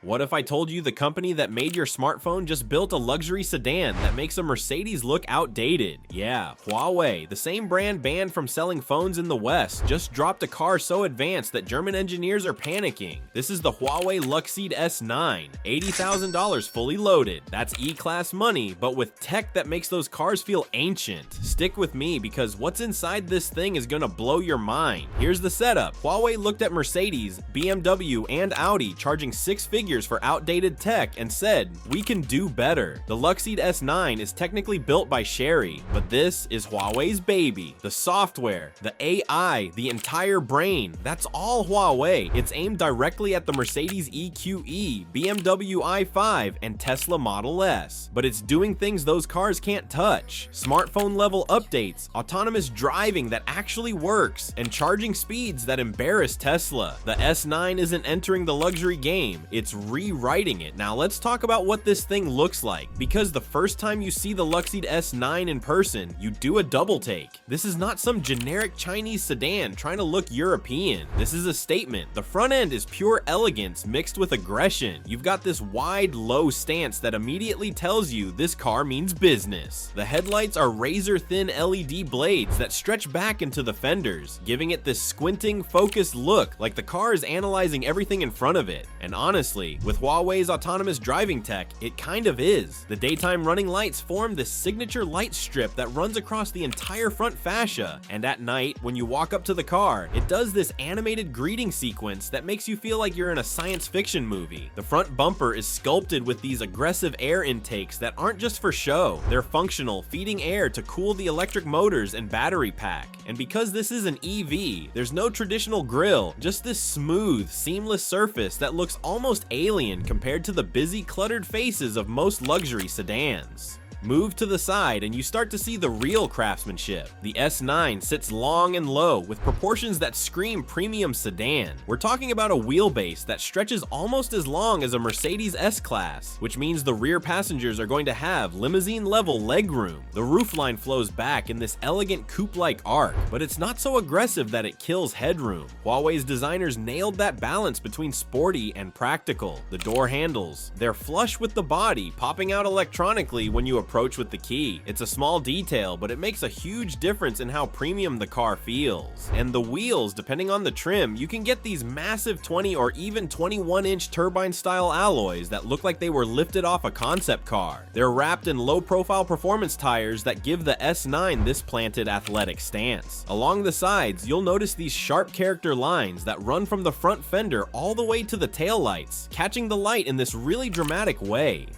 What if I told you the company that made your smartphone just built a luxury sedan that makes a Mercedes look outdated? Yeah, Huawei, the same brand banned from selling phones in the West, just dropped a car so advanced that German engineers are panicking. This is the Huawei Luxeed S9, $80,000 fully loaded. That's E-Class money, but with tech that makes those cars feel ancient. Stick with me because what's inside this thing is gonna blow your mind. Here's the setup. Huawei looked at Mercedes, BMW, and Audi charging six figures for outdated tech and said, we can do better. The Luxeed S9 is technically built by Chery, but this is Huawei's baby. The software, the AI, the entire brain, that's all Huawei. It's aimed directly at the Mercedes EQE, BMW i5, and Tesla Model S. But it's doing things those cars can't touch. Smartphone level updates, autonomous driving that actually works, and charging speeds that embarrass Tesla. The S9 isn't entering the luxury game, it's rewriting it. Now let's talk about what this thing looks like, because the first time you see the Luxeed S9 in person, you do a double take. This is not some generic Chinese sedan trying to look European. This is a statement. The front end is pure elegance mixed with aggression. You've got this wide, low stance that immediately tells you this car means business. The headlights are razor-thin LED blades that stretch back into the fenders, giving it this squinting, focused look like the car is analyzing everything in front of it. And honestly, with Huawei's autonomous driving tech, it kind of is. The daytime running lights form this signature light strip that runs across the entire front fascia, and at night, when you walk up to the car, it does this animated greeting sequence that makes you feel like you're in a science fiction movie. The front bumper is sculpted with these aggressive air intakes that aren't just for show. They're functional, feeding air to cool the electric motors and battery pack. And because this is an EV, there's no traditional grille, just this smooth, seamless surface that looks almost alien compared to the busy, cluttered faces of most luxury sedans. Move to the side and you start to see the real craftsmanship. The S9 sits long and low with proportions that scream premium sedan. We're talking about a wheelbase that stretches almost as long as a Mercedes S-Class, which means the rear passengers are going to have limousine-level legroom. The roofline flows back in this elegant coupe-like arc, but it's not so aggressive that it kills headroom. Huawei's designers nailed that balance between sporty and practical. The door handles, they're flush with the body, popping out electronically when you approach with the key. It's a small detail, but it makes a huge difference in how premium the car feels. And the wheels, depending on the trim, you can get these massive 20 or even 21-inch turbine-style alloys that look like they were lifted off a concept car. They're wrapped in low-profile performance tires that give the S9 this planted athletic stance. Along the sides, you'll notice these sharp character lines that run from the front fender all the way to the taillights, catching the light in this really dramatic way.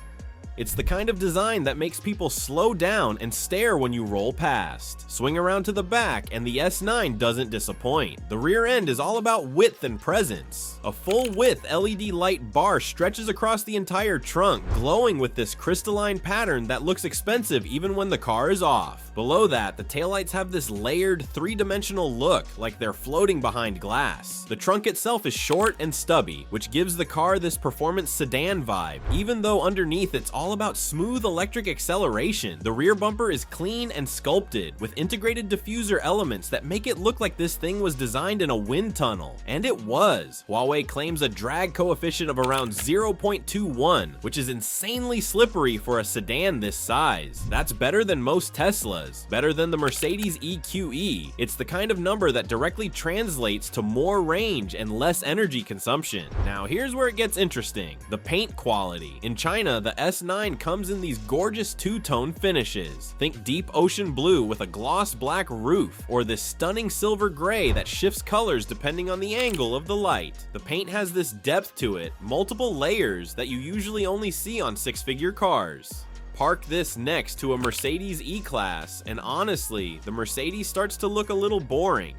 It's the kind of design that makes people slow down and stare when you roll past. Swing around to the back and the S9 doesn't disappoint. The rear end is all about width and presence. A full-width LED light bar stretches across the entire trunk, glowing with this crystalline pattern that looks expensive even when the car is off. Below that, the taillights have this layered, three-dimensional look, like they're floating behind glass. The trunk itself is short and stubby, which gives the car this performance sedan vibe, even though underneath it's all about smooth electric acceleration. The rear bumper is clean and sculpted, with integrated diffuser elements that make it look like this thing was designed in a wind tunnel. And it was. Huawei claims a drag coefficient of around 0.21, which is insanely slippery for a sedan this size. That's better than most Teslas, better than the Mercedes EQE. It's the kind of number that directly translates to more range and less energy consumption. Now here's where it gets interesting. The paint quality. In China, the S9 comes in these gorgeous two-tone finishes. Think deep ocean blue with a gloss black roof, or this stunning silver gray that shifts colors depending on the angle of the light. The paint has this depth to it, multiple layers that you usually only see on six-figure cars. Park this next to a Mercedes E-Class, and honestly, the Mercedes starts to look a little boring.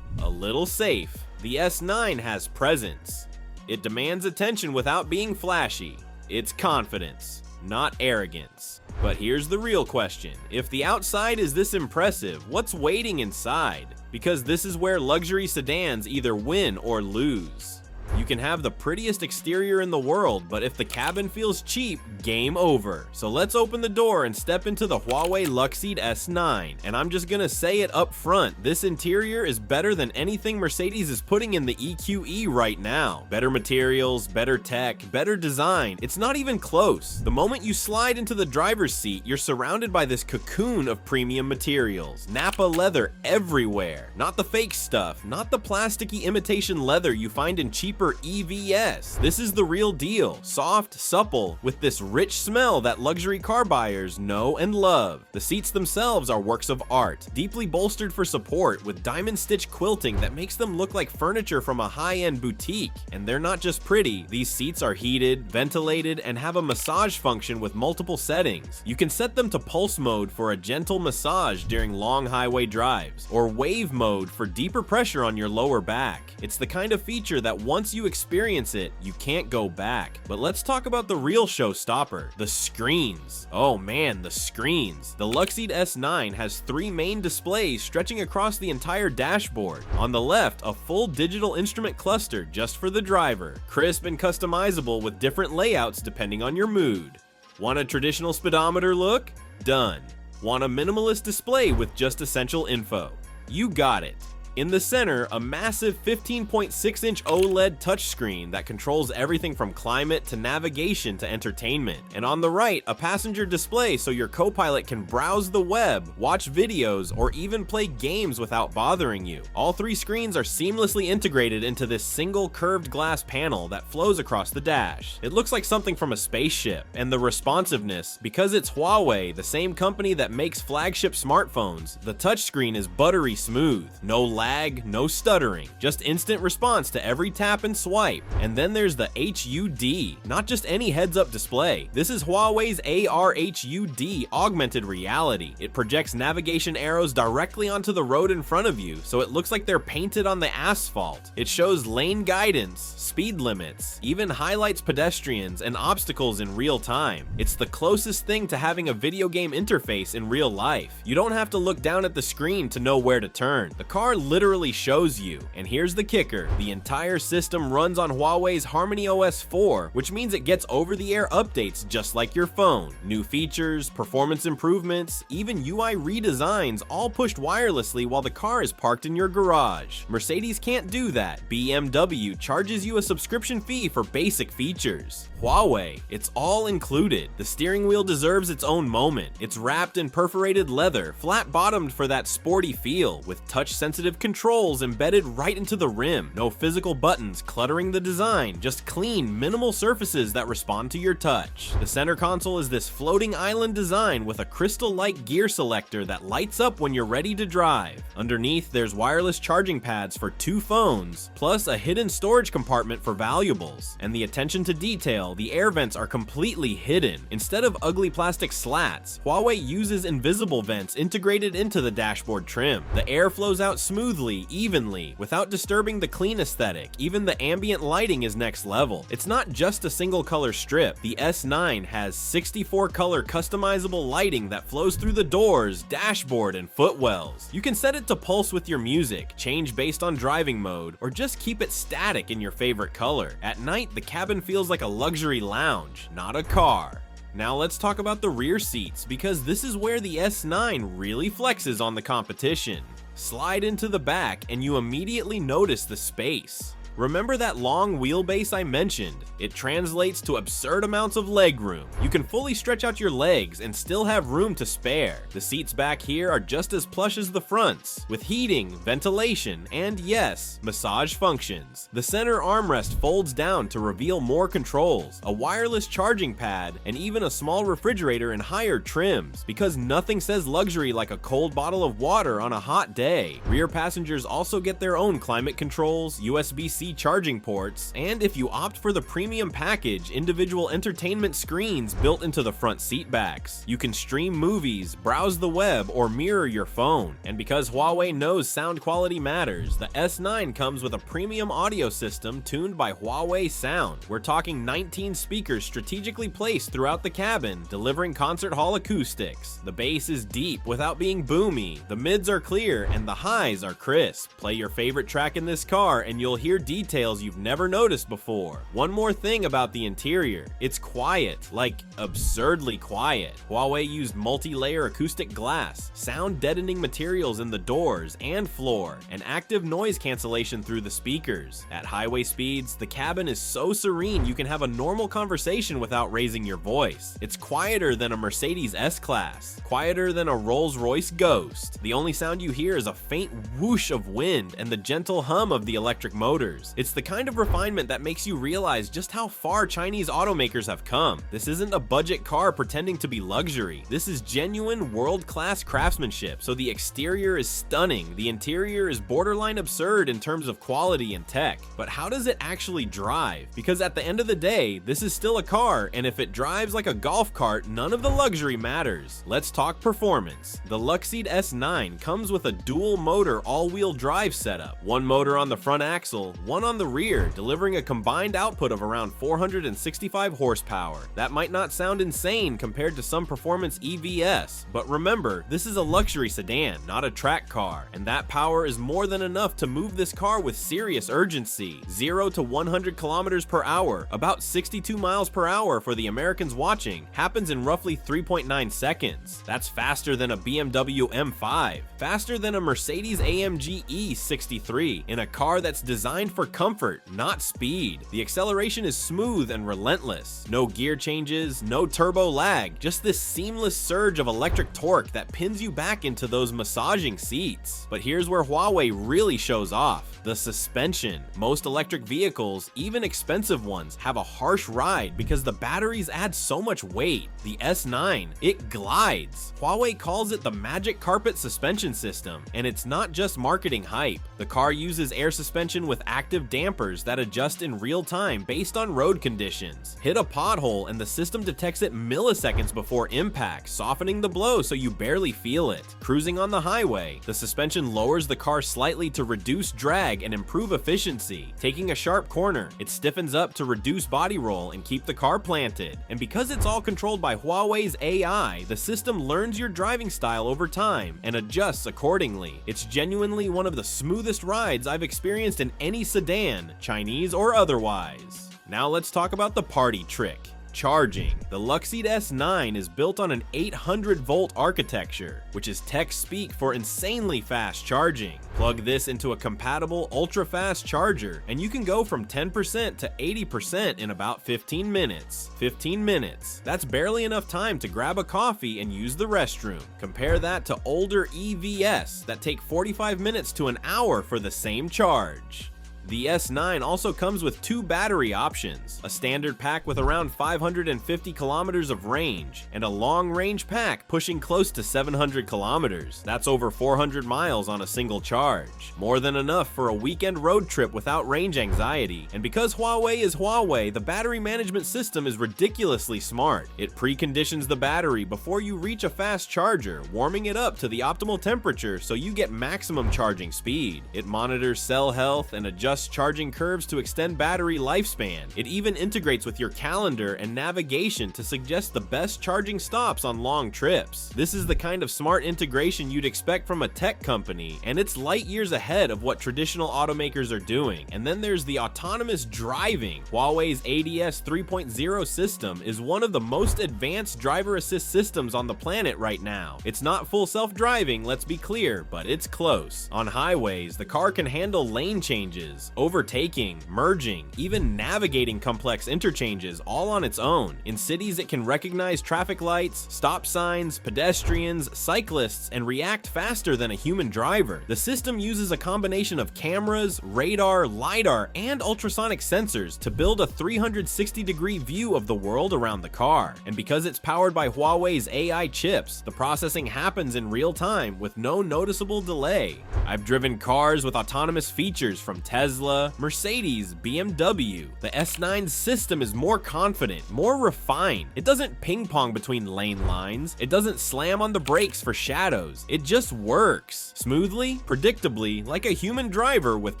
A little safe. The S9 has presence. It demands attention without being flashy. It's confidence, not arrogance. But here's the real question. If the outside is this impressive, what's waiting inside? Because this is where luxury sedans either win or lose. You can have the prettiest exterior in the world, but if the cabin feels cheap, game over. So let's open the door and step into the Huawei Luxeed S9. And I'm just gonna say it up front, this interior is better than anything Mercedes is putting in the EQE right now. Better materials, better tech, better design. It's not even close. The moment you slide into the driver's seat, you're surrounded by this cocoon of premium materials. Nappa leather everywhere. Not the fake stuff, not the plasticky imitation leather you find in cheaper EVs. This is the real deal. Soft, supple, with this rich smell that luxury car buyers know and love. The seats themselves are works of art, deeply bolstered for support with diamond stitch quilting that makes them look like furniture from a high-end boutique. And they're not just pretty, these seats are heated, ventilated, and have a massage function with multiple settings. You can set them to pulse mode for a gentle massage during long highway drives, or wave mode for deeper pressure on your lower back. It's the kind of feature that once you experience it, you can't go back. But let's talk about the real showstopper, the screens. Oh man, the screens. The Luxeed S9 has 3 main displays stretching across the entire dashboard. On the left, a full digital instrument cluster just for the driver, crisp and customizable with different layouts depending on your mood. Want a traditional speedometer look? Done. Want a minimalist display with just essential info? You got it. In the center, a massive 15.6-inch OLED touchscreen that controls everything from climate to navigation to entertainment. And on the right, a passenger display so your co-pilot can browse the web, watch videos, or even play games without bothering you. All 3 screens are seamlessly integrated into this single curved glass panel that flows across the dash. It looks like something from a spaceship, and the responsiveness, because it's Huawei, the same company that makes flagship smartphones, the touchscreen is buttery smooth. No lag, no stuttering, just instant response to every tap and swipe. And then there's the HUD, not just any heads-up display. This is Huawei's AR-HUD augmented reality. It projects navigation arrows directly onto the road in front of you, so it looks like they're painted on the asphalt. It shows lane guidance, speed limits, even highlights pedestrians and obstacles in real time. It's the closest thing to having a video game interface in real life. You don't have to look down at the screen to know where to turn. The car literally shows you. And here's the kicker, the entire system runs on Huawei's HarmonyOS 4, which means it gets over-the-air updates just like your phone. New features, performance improvements, even UI redesigns, all pushed wirelessly while the car is parked in your garage. Mercedes can't do that. BMW charges you a subscription fee for basic features. Huawei, it's all included. The steering wheel deserves its own moment. It's wrapped in perforated leather, flat-bottomed for that sporty feel, with touch-sensitive controls embedded right into the rim. No physical buttons cluttering the design, just clean, minimal surfaces that respond to your touch. The center console is this floating island design with a crystal-like gear selector that lights up when you're ready to drive. Underneath, there's wireless charging pads for 2 phones, plus a hidden storage compartment for valuables. And the attention to detail, the air vents are completely hidden. Instead of ugly plastic slats, Huawei uses invisible vents integrated into the dashboard trim. The air flows out smoothly, evenly, without disturbing the clean aesthetic. Even the ambient lighting is next level. It's not just a single color strip. The S9 has 64 color customizable lighting that flows through the doors, dashboard, and footwells. You can set it to pulse with your music, change based on driving mode, or just keep it static in your favorite color. At night, the cabin feels like a luxury lounge, not a car. Now let's talk about the rear seats, because this is where the S9 really flexes on the competition. Slide into the back and you immediately notice the space. Remember that long wheelbase I mentioned? It translates to absurd amounts of legroom. You can fully stretch out your legs and still have room to spare. The seats back here are just as plush as the fronts, with heating, ventilation, and yes, massage functions. The center armrest folds down to reveal more controls, a wireless charging pad, and even a small refrigerator in higher trims, because nothing says luxury like a cold bottle of water on a hot day. Rear passengers also get their own climate controls, USB-C charging ports, and if you opt for the premium package, individual entertainment screens built into the front seat backs. You can stream movies, browse the web, or mirror your phone. And because Huawei knows sound quality matters, the S9 comes with a premium audio system tuned by Huawei Sound. We're talking 19 speakers strategically placed throughout the cabin, delivering concert hall acoustics. The bass is deep without being boomy, the mids are clear, and the highs are crisp. Play your favorite track in this car and you'll hear details you've never noticed before. One more thing about the interior, it's quiet, like absurdly quiet. Huawei used multi-layer acoustic glass, sound deadening materials in the doors and floor, and active noise cancellation through the speakers. At highway speeds, the cabin is so serene you can have a normal conversation without raising your voice. It's quieter than a Mercedes S-Class, quieter than a Rolls-Royce Ghost. The only sound you hear is a faint whoosh of wind and the gentle hum of the electric motors. It's the kind of refinement that makes you realize just how far Chinese automakers have come. This isn't a budget car pretending to be luxury. This is genuine world-class craftsmanship, so the exterior is stunning, the interior is borderline absurd in terms of quality and tech. But how does it actually drive? Because at the end of the day, this is still a car, and if it drives like a golf cart, none of the luxury matters. Let's talk performance. The Luxeed S9 comes with a dual motor all-wheel drive setup. One motor on the front axle, one on the rear, delivering a combined output of around 465 horsepower. That might not sound insane compared to some performance EVs, but remember, this is a luxury sedan, not a track car, and that power is more than enough to move this car with serious urgency. 0 to 100 kilometers per hour, about 62 miles per hour for the Americans watching, happens in roughly 3.9 seconds. That's faster than a BMW M5, faster than a Mercedes-AMG E63, in a car that's designed for comfort, not speed. The acceleration is smooth and relentless. No gear changes, no turbo lag, just this seamless surge of electric torque that pins you back into those massaging seats. But here's where Huawei really shows off: the suspension. Most electric vehicles, even expensive ones, have a harsh ride because the batteries add so much weight. The S9, it glides. Huawei calls it the magic carpet suspension system, and it's not just marketing hype. The car uses air suspension with active dampers that adjust in real time based on road conditions. Hit a pothole and the system detects it milliseconds before impact, softening the blow so you barely feel it. Cruising on the highway, the suspension lowers the car slightly to reduce drag and improve efficiency. Taking a sharp corner, it stiffens up to reduce body roll and keep the car planted. And because it's all controlled by Huawei's AI, the system learns your driving style over time and adjusts accordingly. It's genuinely one of the smoothest rides I've experienced in any sedan, Chinese or otherwise. Now let's talk about the party trick: charging. The Luxeed S9 is built on an 800-volt architecture, which is tech speak for insanely fast charging. Plug this into a compatible ultra-fast charger, and you can go from 10% to 80% in about 15 minutes. 15 minutes. That's barely enough time to grab a coffee and use the restroom. Compare that to older EVs that take 45 minutes to an hour for the same charge. The S9 also comes with two battery options, a standard pack with around 550 kilometers of range, and a long-range pack pushing close to 700 kilometers. That's over 400 miles on a single charge. More than enough for a weekend road trip without range anxiety. And because Huawei is Huawei, the battery management system is ridiculously smart. It preconditions the battery before you reach a fast charger, warming it up to the optimal temperature so you get maximum charging speed. It monitors cell health and adjusts charging curves to extend battery lifespan. It even integrates with your calendar and navigation to suggest the best charging stops on long trips. This is the kind of smart integration you'd expect from a tech company, and it's light years ahead of what traditional automakers are doing. And then there's the autonomous driving. Huawei's ADS 3.0 system is one of the most advanced driver assist systems on the planet right now. It's not full self-driving, let's be clear, but it's close. On highways, the car can handle lane changes, overtaking, merging, even navigating complex interchanges all on its own. In cities, it can recognize traffic lights, stop signs, pedestrians, cyclists, and react faster than a human driver. The system uses a combination of cameras, radar, LiDAR, and ultrasonic sensors to build a 360-degree view of the world around the car. And because it's powered by Huawei's AI chips, the processing happens in real time with no noticeable delay. I've driven cars with autonomous features from Tesla, Mercedes, BMW. The S9's system is more confident, more refined. It doesn't ping-pong between lane lines. It doesn't slam on the brakes for shadows. It just works smoothly, predictably, like a human driver with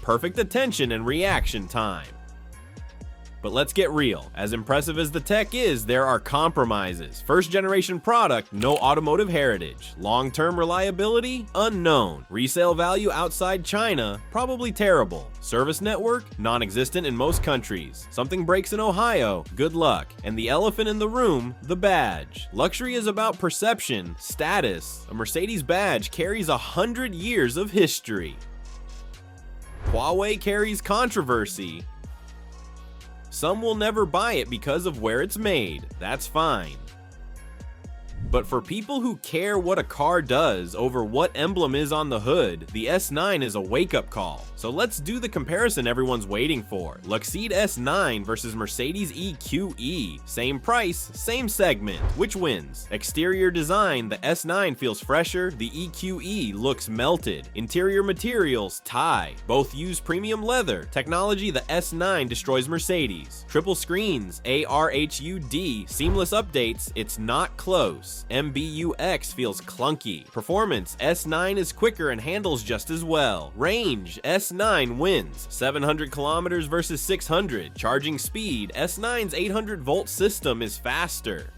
perfect attention and reaction time. But let's get real. As impressive as the tech is, there are compromises. First generation product, no automotive heritage. Long-term reliability, unknown. Resale value outside China, probably terrible. Service network, non-existent in most countries. Something breaks in Ohio, good luck. And the elephant in the room, the badge. Luxury is about perception, status. A Mercedes badge carries 100 years of history. Huawei carries controversy. Some will never buy it because of where it's made. That's fine. But for people who care what a car does over what emblem is on the hood, the S9 is a wake-up call. So let's do the comparison everyone's waiting for. Luxeed S9 versus Mercedes EQE. Same price, same segment. Which wins? Exterior design, the S9 feels fresher, the EQE looks melted. Interior materials, tie. Both use premium leather. Technology, the S9 destroys Mercedes. Triple screens, ARHUD. Seamless updates, it's not close. MBUX feels clunky. Performance, S9 is quicker and handles just as well. Range, S9 wins. 700 kilometers versus 600. Charging speed, S9's 800-volt system is faster.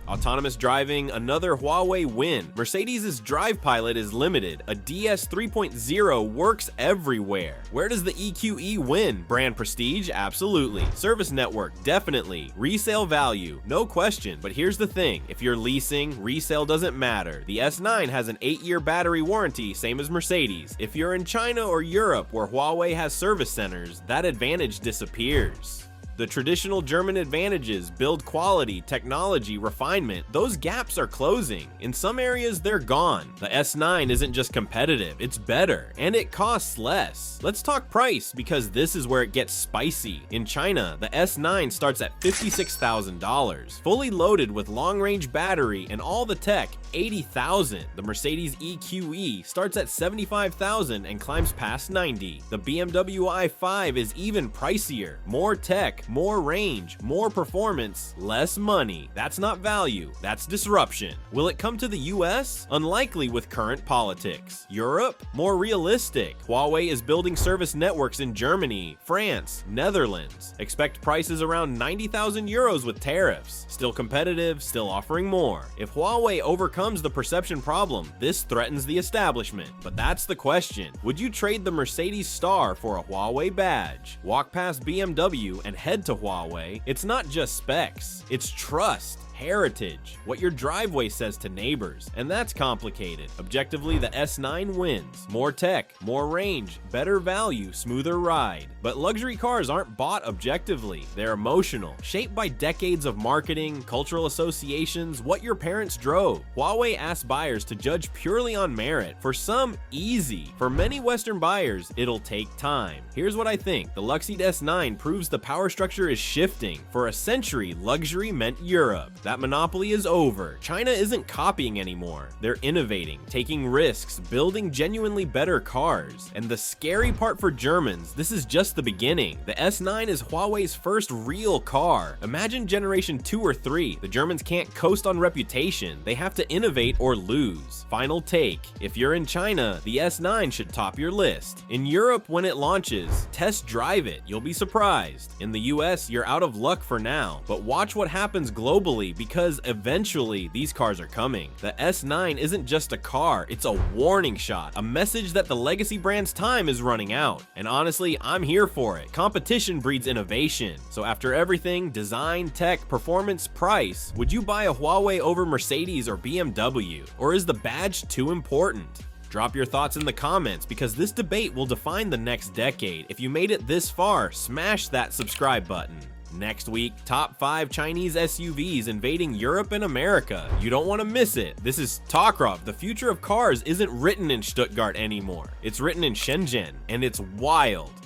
Autonomous driving, another Huawei win. Mercedes' Drive Pilot is limited. A DS 3.0 works everywhere. Where does the EQE win? Brand prestige? Absolutely. Service network? Definitely. Resale value? No question. But here's the thing. If you're leasing, resale doesn't matter. The S9 has an 8-year battery warranty, same as Mercedes. If you're in China or Europe where Huawei has service centers, that advantage disappears. The traditional German advantages, build quality, technology, refinement, those gaps are closing. In some areas, they're gone. The S9 isn't just competitive, it's better, and it costs less. Let's talk price, because this is where it gets spicy. In China, the S9 starts at $56,000. Fully loaded with long-range battery and all the tech, $80,000. The Mercedes EQE starts at $75,000 and climbs past $90,000. The BMW i5 is even pricier. More tech, more range, more performance, less money. That's not value, that's disruption. Will it come to the US? Unlikely with current politics. Europe? More realistic. Huawei is building service networks in Germany, France, Netherlands. Expect prices around 90,000 euros with tariffs. Still competitive, still offering more. If Huawei overcomes the perception problem, this threatens the establishment. But that's the question. Would you trade the Mercedes Star for a Huawei badge? Walk past BMW and head to Huawei. It's not just specs, it's trust, heritage, what your driveway says to neighbors, and that's complicated. Objectively, the S9 wins. More tech, more range, better value, smoother ride. But luxury cars aren't bought objectively. They're emotional, shaped by decades of marketing, cultural associations, what your parents drove. Huawei asks buyers to judge purely on merit. For some, easy. For many Western buyers, it'll take time. Here's what I think. The Luxeed S9 proves the power structure is shifting. For a century, luxury meant Europe. That monopoly is over. China isn't copying anymore. They're innovating, taking risks, building genuinely better cars. And the scary part for Germans, this is just the beginning. The S9 is Huawei's first real car. Imagine generation 2 or 3. The Germans can't coast on reputation. They have to innovate or lose. Final take. If you're in China, the S9 should top your list. In Europe, when it launches, test drive it. You'll be surprised. In the US, you're out of luck for now. But watch what happens globally, because eventually these cars are coming. The S9 isn't just a car, it's a warning shot, a message that the legacy brand's time is running out. And honestly, I'm here for it. Competition breeds innovation. So after everything, design, tech, performance, price, would you buy a Huawei over Mercedes or BMW? Or is the badge too important? Drop your thoughts in the comments, because this debate will define the next decade. If you made it this far, smash that subscribe button. Next week, top 5 Chinese SUVs invading Europe and America. You don't want to miss it. This is Talkrov. The future of cars isn't written in Stuttgart anymore. It's written in Shenzhen, and it's wild.